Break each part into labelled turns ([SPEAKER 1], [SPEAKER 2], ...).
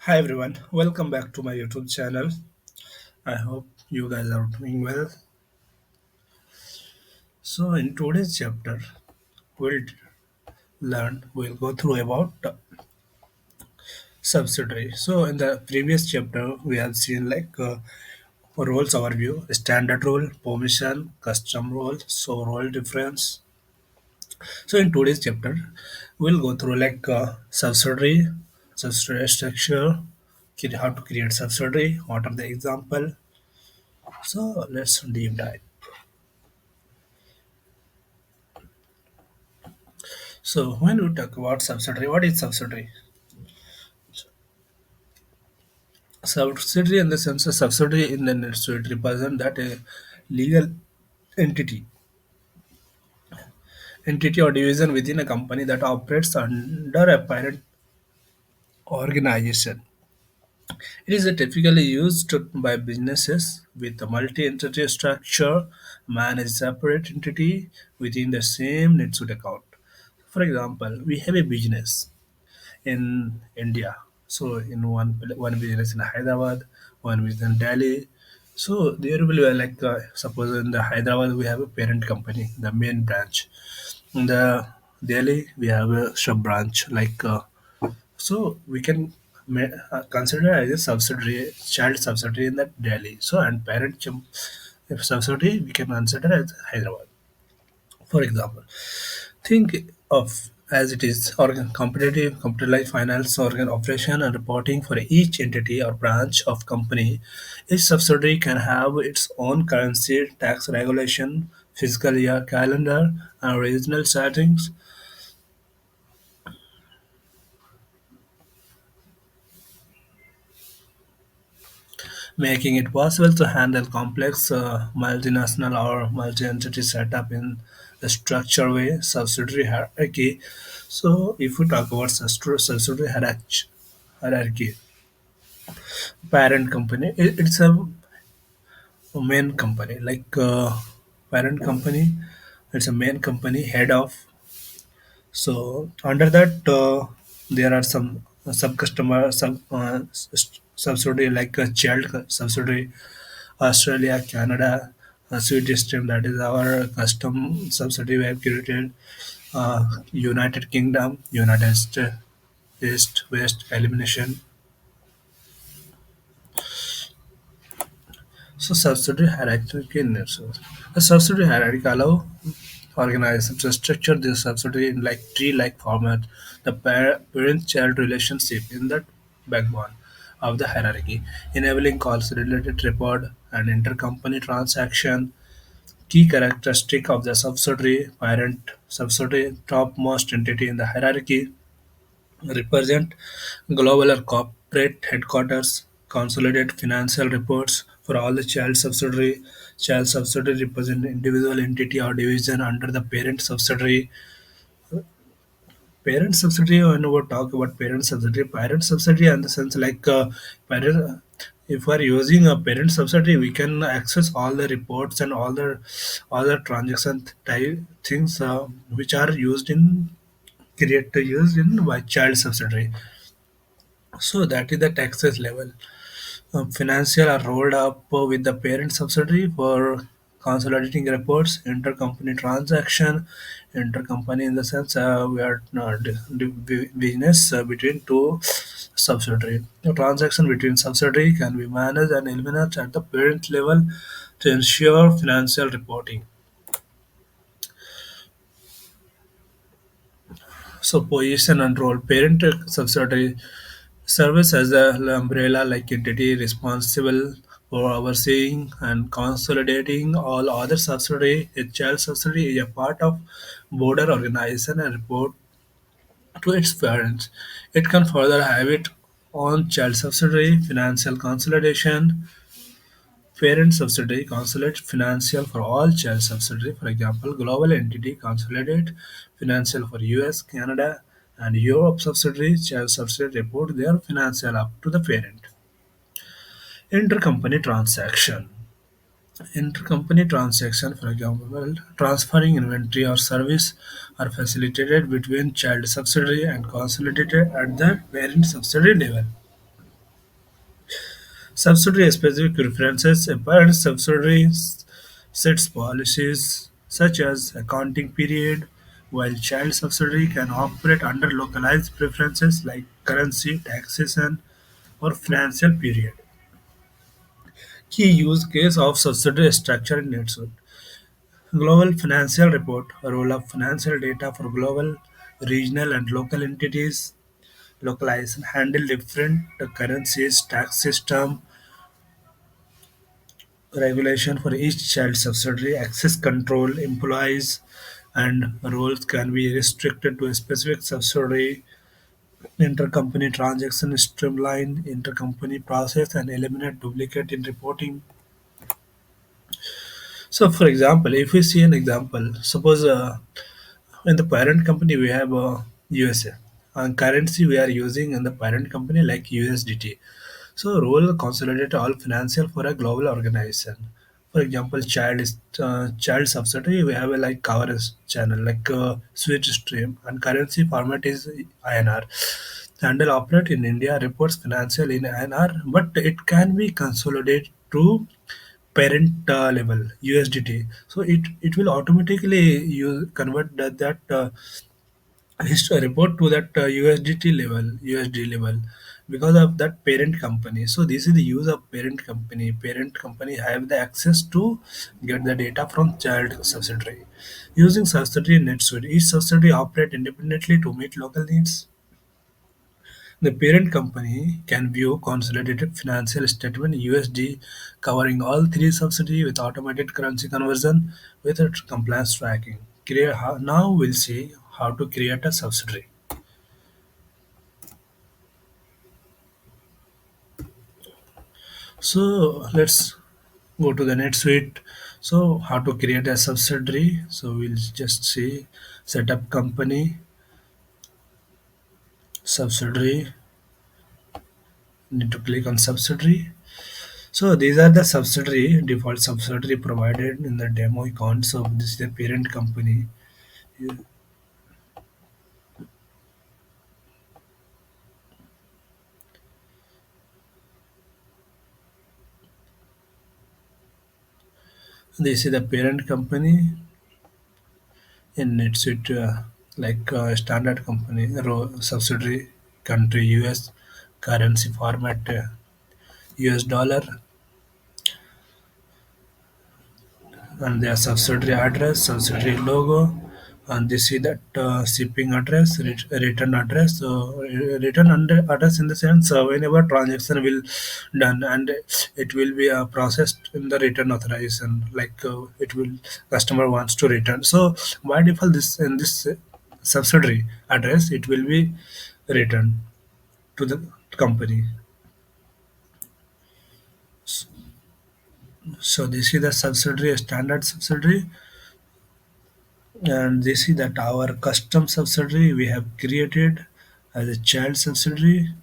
[SPEAKER 1] Hi everyone, welcome back to my YouTube channel. I hope you guys are doing well. So in today's chapter, we'll we'll go through about subsidiary. So in the previous chapter, we have seen roles overview, standard role, permission, custom role, so role difference. So in today's chapter, we'll go through subsidiary structure, how to create subsidiary, what are the example. So let's deep dive. So when we talk about subsidiary, what is subsidiary? Subsidiary in the sense of subsidiary in the NetSuite represent that a legal entity, entity or division within a company that operates under a parent organization. It is typically used by businesses with a multi-entity structure, manage separate entity within the same NetSuite account. For example, we have a business in India. So in one business in Hyderabad, one business in Delhi. So there will be suppose in the Hyderabad we have a parent company, the main branch. In the Delhi we have a sub branch so we can consider as a subsidiary, child subsidiary in that Delhi. So and if subsidiary we can consider as Hyderabad. For example, think of as it is organ competitive computerized finance organ operation and reporting for each entity or branch of company. Each subsidiary can have its own currency, tax regulation, fiscal year calendar, and regional settings, making it possible to handle complex multinational or multi-entity setup in a structured way. Subsidiary hierarchy. So, if we talk about subsidiary hierarchy, parent company, it's a main company parent company. It's a main company head of. So under that, there are some sub customer subsidiary like a child subsidiary Australia, Canada, Swedish stream that is our custom subsidiary we have created. United Kingdom, United States, East West elimination. So subsidiary hierarchy in itself. A subsidiary hierarchy allow organization to structure this subsidiary in like tree-like format. The parent-child relationship in the backbone of the hierarchy, enabling consolidated report and intercompany transaction. Key characteristic of the subsidiary parent subsidiary topmost entity in the hierarchy represent global or corporate headquarters, consolidate financial reports for all the child subsidiary. Child subsidiary represent individual entity or division under the parent subsidiary. Parent subsidiary, when we talk about parent subsidiary in the sense parent. If we are using a parent subsidiary, we can access all the reports and all the transaction type things which are used in by child subsidiary. So that is the taxes level. Financial are rolled up with the parent subsidiary for consolidating reports, intercompany transaction, intercompany in the sense we are business between two subsidiary. The transaction between subsidiary can be managed and eliminated at the parent level to ensure financial reporting. So position and role. Parent subsidiary serves as an umbrella-like entity responsible for overseeing and consolidating all other subsidiary. A child subsidiary is a part of border organization and report to its parents. It can further have its own child subsidiary, financial consolidation, parent subsidiary, consolidate financial for all child subsidiary. For example, global entity consolidate financial for US, Canada, and Europe subsidiary. Child subsidiary report their financial up to the parent. Intercompany transaction. Intercompany transaction, for example, transferring inventory or service are facilitated between child subsidiary and consolidated at the parent subsidiary level. Subsidiary specific preferences. A parent subsidiary sets policies such as accounting period, while child subsidiary can operate under localized preferences like currency, taxation, or financial period. Key use case of subsidiary structure in NetSuite. Global Financial Report, role of financial data for global, regional, and local entities. Localize and handle different currencies, tax system, regulation for each child subsidiary, access control, employees, and roles can be restricted to a specific subsidiary. Intercompany transaction streamline intercompany process and eliminate duplicate in reporting. So, for example, if we see an example, suppose in the parent company we have USA, and currency we are using in the parent company like USDT. So, role consolidate all financial for a global organization. For example, child subsidiary we have a like coverage channel like switch stream, and currency format is INR. Handle operate in India reports financial in INR, but it can be consolidated to parent level USDT. So it will automatically you convert that report to that USDT level, USD level, because of that parent company. So this is the use of parent company. Parent company have the access to get the data from child subsidiary. Using subsidiary NetSuite, each subsidiary operate independently to meet local needs. The parent company can view consolidated financial statement USD covering all three subsidiaries with automated currency conversion with a compliance tracking. Now we'll see how to create a subsidiary. So let's go to the NetSuite. So how to create a subsidiary. So we'll just see setup company, subsidiary. Need to click on subsidiary. So these are the subsidiary default subsidiary provided in the demo account. So this is the parent company. This is the parent company in NetSuite, like standard company, subsidiary country US, currency format US dollar, and their subsidiary address, subsidiary logo, and this is that shipping address, return address. So return address in the sense whenever transaction will done and it will be processed in the return authorization, like it will customer wants to return. So by default, this in this subsidiary address it will be returned to the company. So this is the subsidiary standard subsidiary, and this is that our custom subsidiary we have created as a child subsidiary.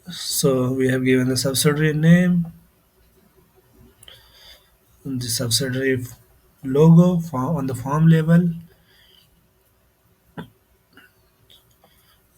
[SPEAKER 1] So we have given the subsidiary name, the subsidiary logo on the form label.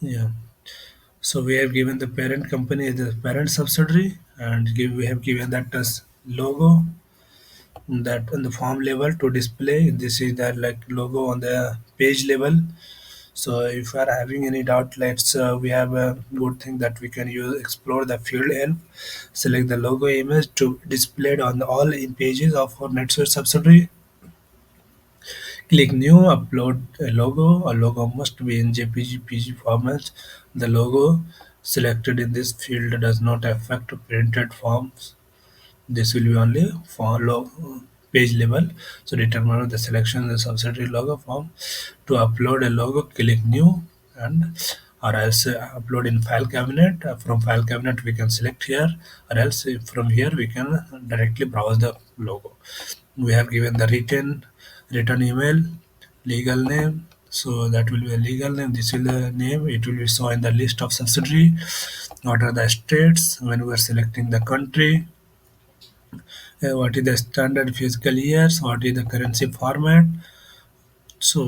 [SPEAKER 1] Yeah. So we have given the parent company as the parent subsidiary, and we have given that as logo that on the form level to display. This is that like logo on the page level. So if you are having any doubt, let's we have a good thing that we can use explore the field help. Select the logo image to displayed on all pages of our NetSuite subsidiary. Click new, upload a logo. A logo must be in JPG PG format. The logo selected in this field does not affect printed forms. This will be only follow page level. So determine the selection of the subsidiary logo form. To upload a logo, click new and or else upload in file cabinet. From file cabinet we can select here, or else from here we can directly browse the logo. We have given the return email, legal name. So that will be a legal name. This is the name. It will be shown in the list of subsidiary. What are the states when we are selecting the country? What is the standard fiscal years? What is the currency format? So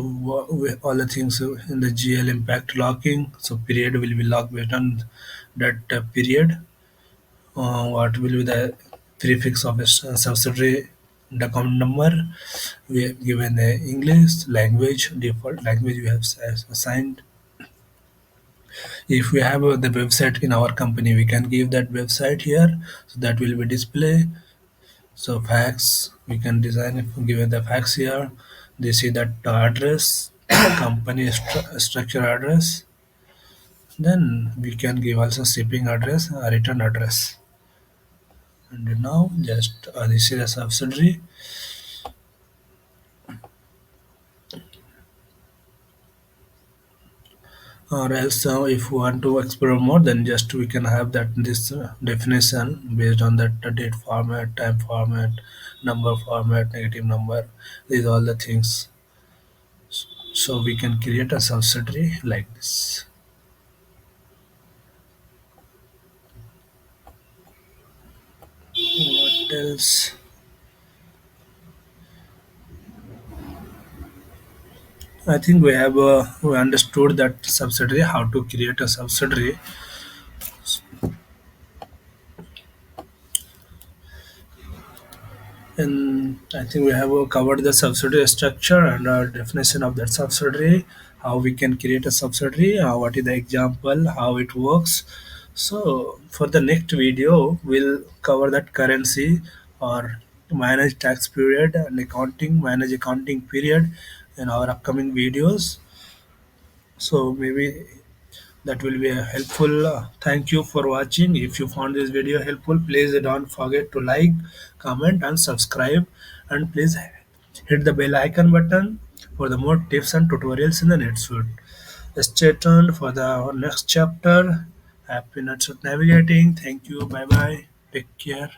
[SPEAKER 1] all the things in the GL impact locking. So period will be locked based on that period. What will be the prefix of a subsidiary document number? We have given the English language, default language we have assigned. If we have the website in our company, we can give that website here. So that will be display. So fax, we can design it given the fax here. They see that address, company structure address. Then we can give also shipping address, return address. And now just this is a subsidiary. Or else if we want to explore more, then just we can have that this definition based on that date format, time format, number format, negative number. These all the things. So we can create a subsidiary like this. What else? I think we understood that subsidiary, how to create a subsidiary. And I think we have covered the subsidiary structure and definition of that subsidiary, how we can create a subsidiary, what is the example, how it works. So for the next video, we'll cover that currency or manage tax period and accounting, manage accounting period in our upcoming videos. So maybe that will be helpful. Thank you for watching. If you found this video helpful, please don't forget to like, comment, and subscribe. And please hit the bell icon button for the more tips and tutorials in the NetSuite. Stay tuned for the next chapter. Happy NetSuite navigating. Thank you. Bye bye. Take care.